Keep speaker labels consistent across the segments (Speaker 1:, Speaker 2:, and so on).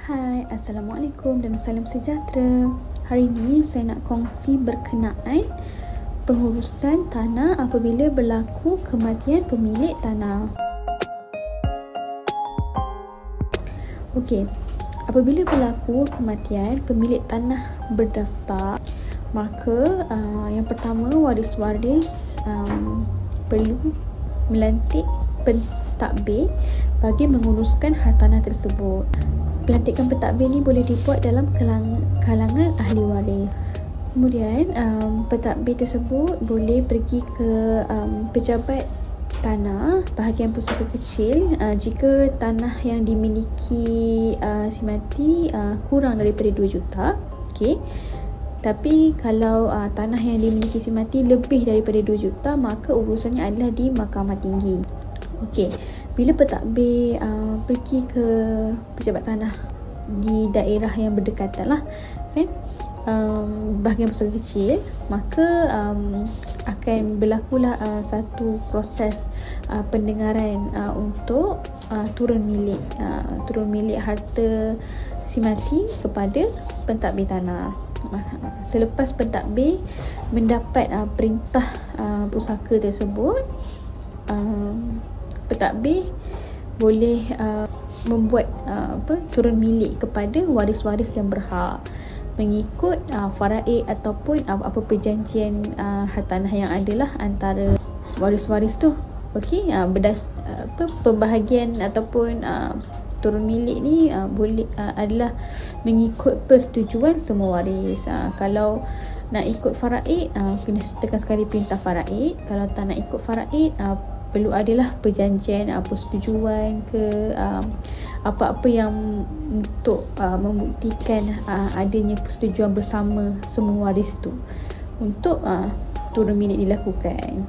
Speaker 1: Hai, Assalamualaikum dan salam sejahtera. Hari ini saya nak kongsi berkenaan pengurusan tanah apabila berlaku kematian pemilik tanah. Okey, apabila berlaku kematian pemilik tanah berdaftar, maka yang pertama waris-waris perlu melantik pentadbir bagi menguruskan hartanah tersebut. Pelantikan pentadbir ni boleh dibuat dalam kalangan ahli waris. Kemudian pentadbir tersebut boleh pergi ke pejabat tanah bahagian pusaka kecil jika tanah yang dimiliki si mati kurang daripada 2 juta. Okey. Tapi kalau tanah yang dimiliki si mati lebih daripada 2 juta, maka urusannya adalah di Mahkamah Tinggi. Okey, bila pentadbir pergi ke pejabat tanah di daerah yang berdekatan lah, kan, bahagian pusaka kecil, maka akan berlakulah satu proses pendengaran untuk turun milik harta si mati kepada pentadbir tanah. Selepas pentadbir mendapat perintah pusaka tersebut, pentadbir boleh membuat turun milik kepada waris-waris yang berhak mengikut faraid ataupun apa perjanjian hartanah yang adalah antara waris-waris tu. Okey, pembahagian ataupun turun milik ni boleh adalah mengikut persetujuan semua waris. Kalau nak ikut faraid, kena sertakan sekali perintah faraid. Kalau tak nak ikut faraid, perlu adalah perjanjian, persetujuan ke apa-apa yang untuk membuktikan adanya persetujuan bersama semua waris tu untuk turun milik dilakukan.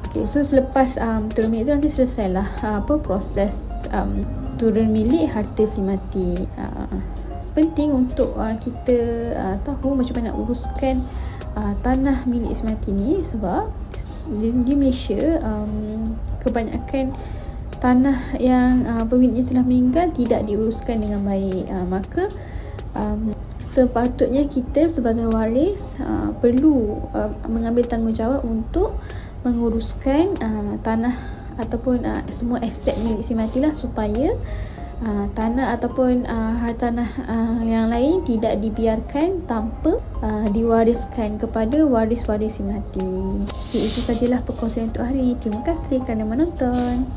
Speaker 1: Okay, so selepas turun milik tu nanti selesailah proses turun milik harta si mati. Penting untuk kita tahu macam mana nak uruskan tanah milik si mati ni, sebab di Malaysia kebanyakan tanah yang pemiliknya telah meninggal tidak diuruskan dengan baik. Maka sepatutnya kita sebagai waris perlu mengambil tanggungjawab untuk menguruskan tanah ataupun semua aset milik si mati lah, supaya tanah ataupun hartanah yang lain tidak dibiarkan tanpa diwariskan kepada waris-waris si mati. Okay, itu sajalah perkongsian untuk hari ini. Terima kasih kerana menonton.